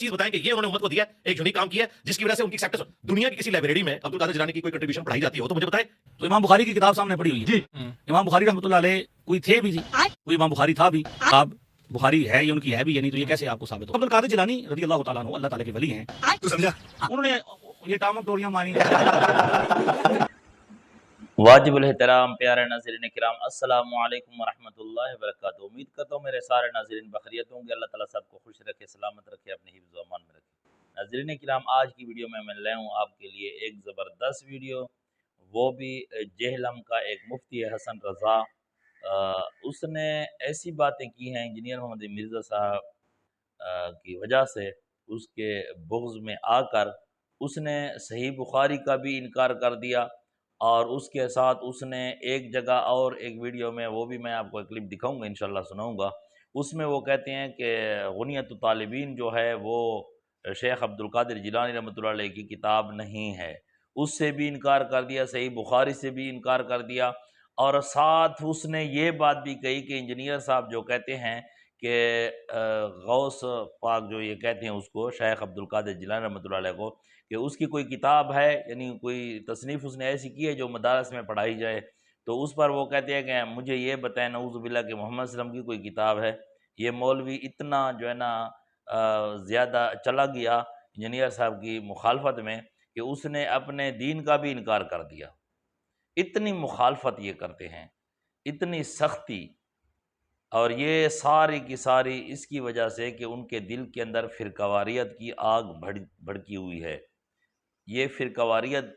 चीज बताएं कि ये उन्होंने उम्मत को दिया है, एक यूनिक काम किया है जिसकी वजह से उनकी एक्सेप्टेंस दुनिया की किसी लाइब्रेरी में अब्दुल कादिर जिलानी की कोई कंट्रीब्यूशन पढ़ाई जाती हो तो मुझे बताएं। तो इमाम बुखारी की किताब सामने पड़ी हुई है जी। इमाम बुखारी रहमतुल्लाह अलैह कोई थे भी, कोई इमाम बुखारी था भी, आप बुखारी है ये उनकी है भी, यानी तो ये कैसे आपको साबित हो? अब्दुल कादिर जिलानी रज़ी अल्लाह तआला अन्हु अल्लाह ताला के वली हैं, तू समझा? उन्होंने ये टामक टोरियां मारी। वाजिबुल एहतराम प्यारे नाज़रीन किराम, अस्सलामु अलैकुम वरहमतुल्लाहि वबरकातुहू। उम्मीद करता हूँ मेरे सारे नाज़रीन बखैरियत होंगे। अल्लाह ताला सबको खुश रखे, सलामत रखे, अपने हिफ्ज़ व अमान में रखे। नाज़रीन किराम, आज की वीडियो में मैं लाया हूँ आपके लिए एक ज़बरदस्त वीडियो, वो भी जेहलम का एक मुफ्ती है हसन रज़ा। उसने ऐसी बातें की हैं इंजीनियर मोहम्मद मिर्ज़ा साहब की वजह से, उसके बुग़्ज़ में आकर उसने सही बुखारी का भी इनकार कर दिया, और उसके साथ उसने एक जगह और एक वीडियो में, वो भी मैं आपको एक क्लिप दिखाऊंगा, इंशाल्लाह सुनाऊंगा, उसमें वो कहते हैं कि गुनियत तालिबीन जो है वो शेख अब्दुल कादिर जिलानी रहमतुल्लाह अलैह की किताब नहीं है। उससे भी इनकार कर दिया, सही बुखारी से भी इनकार कर दिया, और साथ उसने ये बात भी कही कि इंजीनियर साहब जो कहते हैं कि गौस पाक जो ये कहते हैं उसको, शेख अब्दुल कादिर जिलानी रहमतुल्लाह अलैह को, कि उसकी कोई किताब है, यानी कोई तसनीफ़ उसने ऐसी की है जो मदारस में पढ़ाई जाए, तो उस पर वो कहते हैं कि मुझे ये बताएं नऊज़ुबिल्लाह कि मोहम्मद सल्लम की कोई किताब है। ये मौलवी इतना जो है ना ज़्यादा चला गया इंजीनियर साहब की मुखालफत में कि उसने अपने दीन का भी इनकार कर दिया। इतनी मुखालफत ये करते हैं, इतनी सख्ती, और ये सारी की सारी इसकी वजह से कि उनके दिल के अंदर फ़िरक़वारियत की आग भड़की हुई है। ये फ़िरक़वारियत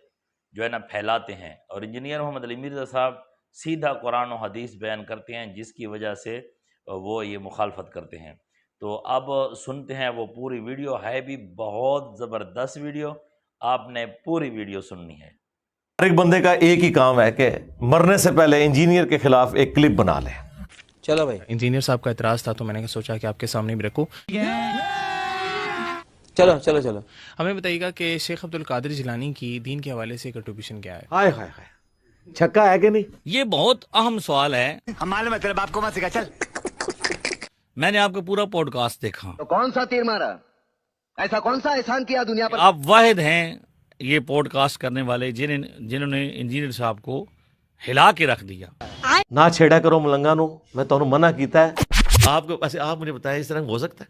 जो है ना फैलाते हैं, और इंजीनियर मोहम्मद अली मिर्ज़ा साहब सीधा कुरान और हदीस बयान करते हैं, जिसकी वजह से वो ये मुखालफत करते हैं। तो अब सुनते हैं, वो पूरी वीडियो है भी बहुत ज़बरदस्त वीडियो, आपने पूरी वीडियो सुननी है। हर एक बंदे का एक ही काम है कि मरने से पहले इंजीनियर के खिलाफ एक क्लिप बना ले। चलो भाई, इंजीनियर साहब का एतराज़ था तो मैंने सोचा कि आपके सामने भी रखूं। चलो चलो चलो, हमें बताइएगा कि शेख अब्दुल कादिर जिलानी की दीन के हवाले से कंट्रीब्यूशन क्या है? हाय हाय हाय, छक्का है कि नहीं? ये बहुत अहम सवाल है। हम मालूम है तेरे बाप को मत सिखा, चल। मैंने आपका पूरा पॉडकास्ट देखा, तो कौन सा तीर मारा, ऐसा कौन सा एहसान किया दुनिया पर? आप वाहिद हैं ये पॉडकास्ट करने वाले जिन्होंने इंजीनियर साहब को हिला के रख दिया। ना छेड़ा करो मलंगा नु, मैं तो मना कीता है। आपको ऐसे आप मुझे बताएं, इस तरह हो सकता है?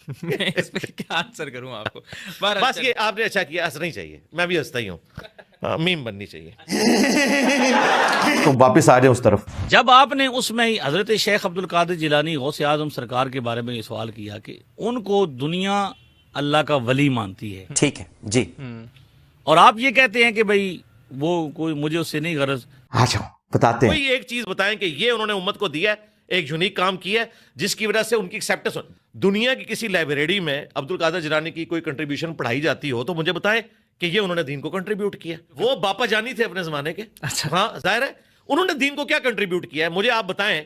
इस पे क्या आंसर करूं आपको? बस ये आपने अच्छा किया, हंसना ही चाहिए, मैं भी हंसता ही हूँ, मीम बननी चाहिए। तो वापस आ जाए उस तरफ। जब आपने उसमें हजरत शेख अब्दुल कादिर जिलानी गौसे आजम सरकार के बारे में ये सवाल किया कि उनको दुनिया अल्लाह का वली मानती है, ठीक है जी, और आप ये कहते हैं कि भाई वो कोई मुझे उससे नहीं गरज। आ जाओ बताते हैं। कोई एक चीज बताएं कि ये उन्होंने उम्मत को दिया है, एक यूनिक काम किया है जिसकी वजह से उनकी एक्सेप्टेंस दुनिया की किसी लाइब्रेरी में अब्दुल कादिर जिलानी की कोई कंट्रीब्यूशन पढ़ाई जाती हो तो मुझे बताएं कि ये उन्होंने दीन को कंट्रीब्यूट किया। वो बापा जानी थे अपने जमाने के। अच्छा। हाँ, जाहिर है उन्होंने दीन को क्या कंट्रीब्यूट किया है, मुझे आप बताएं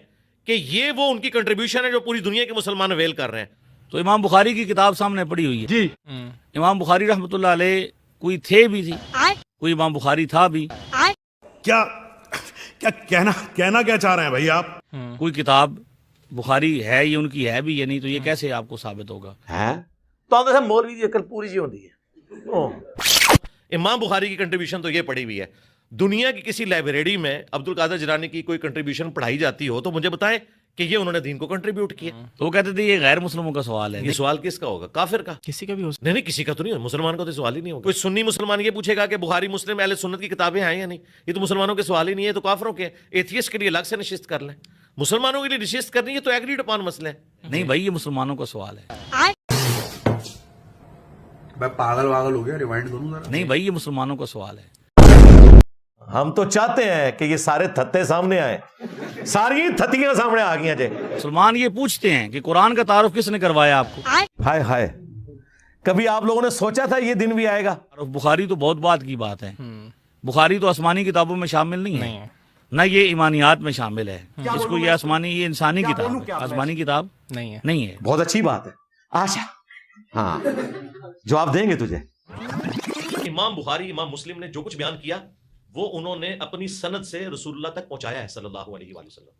कि ये वो उनकी कंट्रीब्यूशन है जो पूरी दुनिया के मुसलमान अवेल कर रहे हैं। तो इमाम बुखारी की किताब सामने पड़ी हुई है जी। इमाम बुखारी रहमतुल्लाह अलैह कोई थे भी थी, कोई इमाम बुखारी था भी। क्या क्या कहना क्या चाह रहे हैं भाई आप? कोई किताब बुखारी है ये उनकी है भी, यानी तो ये कैसे आपको साबित होगा? हैं तो आंदे मौलवी दी अकल पूरी जी होंदी है। ओ इमाम बुखारी की कंट्रीब्यूशन तो ये पड़ी हुई है, दुनिया की किसी लाइब्रेरी में अब्दुल कादिर जिलानी की कोई कंट्रीब्यूशन पढ़ाई जाती हो तो मुझे बताएं कि ये उन्होंने दीन को कंट्रीब्यूट किया। तो वो कहते थे ये गैर मुस्लिमों का सवाल है। ये सवाल किसका होगा? काफिर का? किसी का भी हो नहीं, किसी का तो नहीं, मुसलमान का तो सवाल ही नहीं होगा। कोई सुन्नी मुसलमान ये पूछेगा कि बुखारी मुस्लिम अहले सुन्नत की किताबें हैं या नहीं, ये तो मुसलमानों के सवाल ही नहीं है, तो काफिरों के। एथियस्ट के लिए अलग से नशिस्त कर लें, मुसलमानों के लिए नशिस्त करनी है तो एग्रीड अपॉन मसले हैं। नहीं भाई, ये मुसलमानों का सवाल है। मैं पागल वागल हो गया, रिवाइंड करूं जरा। नहीं भाई, ये मुसलमानों का सवाल है। हम तो चाहते हैं कि ये सारे थत्ते सामने आए, सारी थत्तियां सामने आ गई। जे मुसलमान ये पूछते हैं कि कुरान का तारुफ किसने करवाया आपको? हाय हाय, कभी आप लोगों ने सोचा था ये दिन भी आएगा? और बुखारी तो बहुत बात की बात है। बुखारी तो आसमानी किताबों में शामिल नहीं है, ना ये ईमानियात में शामिल है। इसको ये आसमानी, ये इंसानी किताब है, आसमानी किताब नहीं है। बहुत अच्छी बात है। आशा, हाँ जवाब देंगे तुझे। इमाम बुखारी, इमाम मुस्लिम ने जो कुछ बयान किया वो उन्होंने अपनी सनद से रसूलुल्लाह तक पहुंचाया है सल्लल्लाहु अलैहि वसल्लम।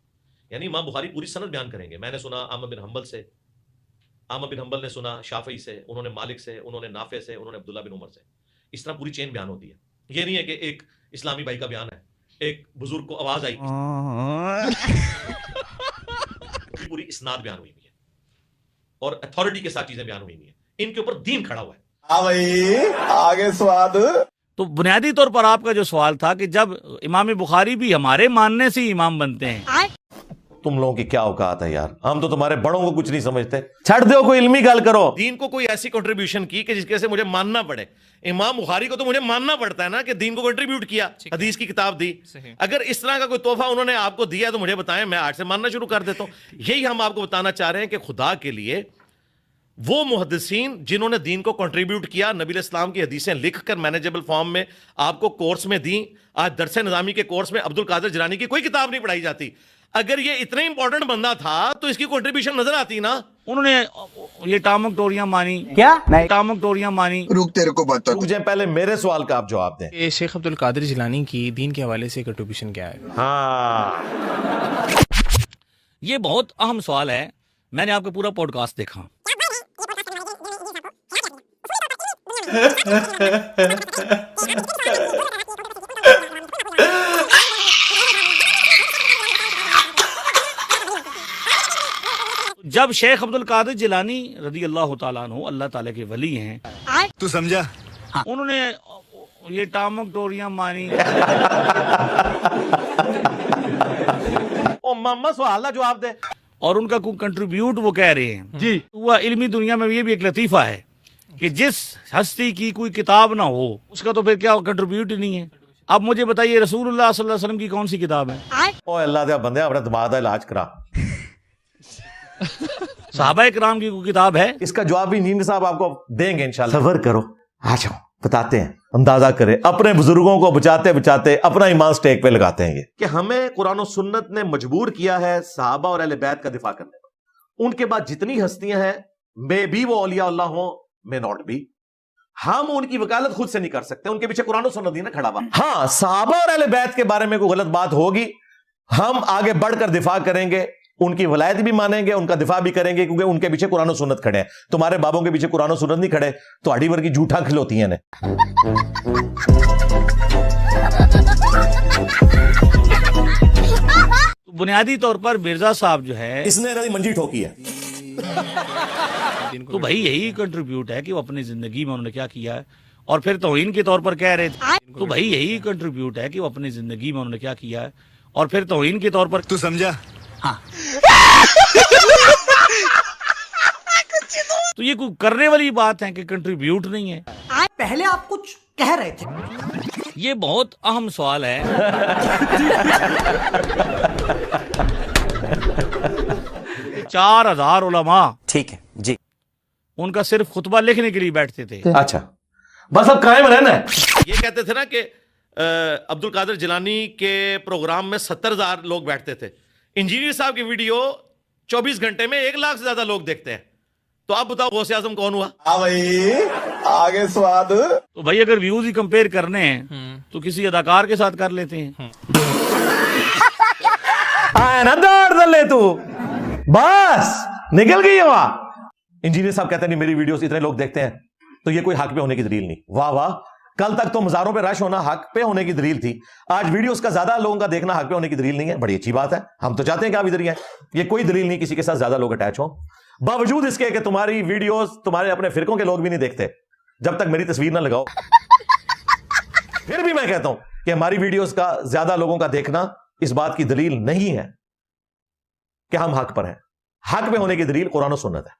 यानी इमाम बुखारी पूरी सनद बयान करेंगे। मैंने सुना अहमद बिन हंबल से, احمد بن حنبل نے سنا شافعی سے، انہوں نے مالک سے، انہوں نے نافع سے، انہوں نے عبداللہ بن عمر سے. اس طرح پوری چین بیان ہوتی ہے. یہ نہیں ہے کہ ایک اسلامی بھائی کا بیان ہے، ایک بزرگ کو آواز آئی، پوری اسناد بیان ہوئی ہے اور اتھارٹی کے ساتھ چیزیں بیان ہوئی ہیں. ان کے اوپر دین کھڑا ہوا ہے. ہاں بھائی آگے سواد. تو بنیادی طور پر آپ کا جو سوال تھا کہ جب امام بخاری بھی ہمارے ماننے سے ہی امام بنتے ہیں. تم لوگوں کی کیا اوقات ہے یار، ہم تو تمہارے بڑوں کو کچھ نہیں سمجھتے. چھڑ دو، کوئی علمی گل کرو. دین کو کوئی ایسی کنٹریبیوشن کی کہ جس کی وجہ سے مجھے ماننا پڑے. امام بخاری کو تو مجھے ماننا پڑتا ہے نا کہ دین کو کنٹریبیوٹ کیا، حدیث کی کتاب دی. اگر اس طرح کا کوئی تحفہ انہوں نے آپ کو دیا تو مجھے بتائیں، میں آج سے ماننا شروع کر دیتا ہوں. یہی ہم آپ کو بتانا چاہ رہے ہیں کہ خدا کے لیے وہ محدثین جنہوں نے دین کو کنٹریبیوٹ کیا، نبی علیہ السلام کی حدیثیں لکھ کر مینیجبل فارم میں آپ کو کورس میں دیں. آج درس نظامی کے کورس میں عبد القادر جیلانی کی کوئی کتاب نہیں پڑھائی جاتی. اگر یہ اتنا امپورٹنٹ بندہ تھا تو اس کی کنٹریبیوشن نظر آتی نا. انہوں نے یہ ٹامک ٹوریاں مانی. کیا ٹامک ٹوریاں مانی. رک تیرے کو بتا. مجھے پہلے میرے سوال کا آپ جواب دیں. کہ شیخ عبد القادر جیلانی کی دین کے حوالے سے کنٹریبیوشن کیا ہے؟ ہاں یہ بہت اہم سوال ہے. میں نے آپ کا پورا پوڈ کاسٹ دیکھا. جب شیخ عبد القادر جیلانی رضی اللہ تعالیٰ عنہ اللہ تعالیٰ کے ولی ہیں، تو سمجھا؟ انہوں نے یہ ٹامک ٹوریاں مانی. او ماما سوال کا جواب دے. اور ان کا کوئی کنٹریبیوٹ وہ کہہ رہے ہیں جی. وہ علمی دنیا میں یہ بھی ایک لطیفہ ہے کہ جس ہستی کی کوئی کتاب نہ ہو اس کا تو پھر کیا کنٹریبیوٹ ہی نہیں ہے. اب مجھے بتائیے رسول اللہ صلی اللہ علیہ وسلم کی کون سی کتاب ہے؟ او اللہ دے بندے اپنے دماغ کا علاج کرا. صحابہ کرام کی کوئی کتاب ہے؟ اس کا جواب بھی نیند صاحب آپ کو دیں گے انشاءاللہ. صبر کرو، آ جاؤ بتاتے ہیں. اندازہ کرے اپنے بزرگوں کو بچاتے بچاتے اپنا ایمان سٹیک پہ لگاتے ہیں. یہ کہ ہمیں قرآن و سنت نے مجبور کیا ہے صحابہ اور اہل بیت کا دفاع کرنے پر. ان کے بعد جتنی ہستیاں ہیں، میں بھی وہ اولیاء اللہ ہوں، میں ناٹ بھی، ہم ان کی وکالت خود سے نہیں کر سکتے. ان کے پیچھے قرآن و سنت نہیں کھڑا ہوا. ہاں صحابہ اور اہل بیت کے بارے میں کوئی غلط بات ہوگی، ہم آگے بڑھ کر دفاع کریں گے، ان کی ولایت بھی مانیں گے، ان کا دفاع بھی کریں گے، کیونکہ ان کے پیچھے قرآن و سنت کھڑے ہیں. تمہارے بابوں کے پیچھے قرآن و سنت نہیں کھڑے تو اڑی ورگی جھوٹا کھلوتی ہیں. بنیادی طور پر مرزا صاحب جو ہے اس نے منجی ٹھوکی ہے. تو بھائی یہی کنٹریبیوٹ ہے کہ وہ اپنی زندگی میں انہوں نے کیا کیا ہے. اور پھر توہین کے طور پر کہہ رہے تھے. تو بھائی یہی کنٹریبیوٹ ہے کہ وہ اپنی زندگی میں انہوں نے کیا کیا ہے. اور پھر توہین کے طور پر تو سمجھا؟ تو یہ کوئی کرنے والی بات ہے کہ کنٹریبیوٹ نہیں ہے. پہلے آپ کچھ کہہ رہے تھے. یہ بہت اہم سوال ہے. 4000 علماء ٹھیک ہے جی ان کا صرف خطبہ لکھنے کے لیے بیٹھتے تھے. اچھا بس اب قائم رہنا ہے. یہ کہتے تھے نا کہ عبد القادر جیلانی کے پروگرام میں 70,000 لوگ بیٹھتے تھے. انجینئر صاحب کی ویڈیو 24 گھنٹے میں 1 لاکھ سے زیادہ لوگ دیکھتے ہیں. تو آپ بتاؤ غوث اعظم کون ہوا؟ ہاں بھائی آگے سواد. تو بھائی اگر ویوز ہی کمپیئر کرنے ہیں تو کسی اداکار کے ساتھ کر لیتے ہیں. نا دوڑ لے تو بس نکل گئی وہاں. انجینئر صاحب کہتے ہیں نہیں میری ویڈیوز اتنے لوگ دیکھتے ہیں تو یہ کوئی حق پہ ہونے کی دلیل نہیں. واہ واہ، کل تک تو مزاروں پہ رش ہونا حق پہ ہونے کی دلیل تھی، آج ویڈیوز کا زیادہ لوگوں کا دیکھنا حق پہ ہونے کی دلیل نہیں ہے. بڑی اچھی بات ہے، ہم تو چاہتے ہیں کہ آپ ادھر ہی ہیں. یہ کوئی دلیل نہیں کسی کے ساتھ زیادہ لوگ اٹیچ ہوں، باوجود اس کے کہ تمہاری ویڈیوز تمہارے اپنے فرقوں کے لوگ بھی نہیں دیکھتے جب تک میری تصویر نہ لگاؤ. پھر بھی میں کہتا ہوں کہ ہماری ویڈیوز کا زیادہ لوگوں کا دیکھنا اس بات کی دلیل نہیں ہے کہ ہم حق پر ہیں. حق پہ ہونے کی دلیل قرآن و سنت ہے.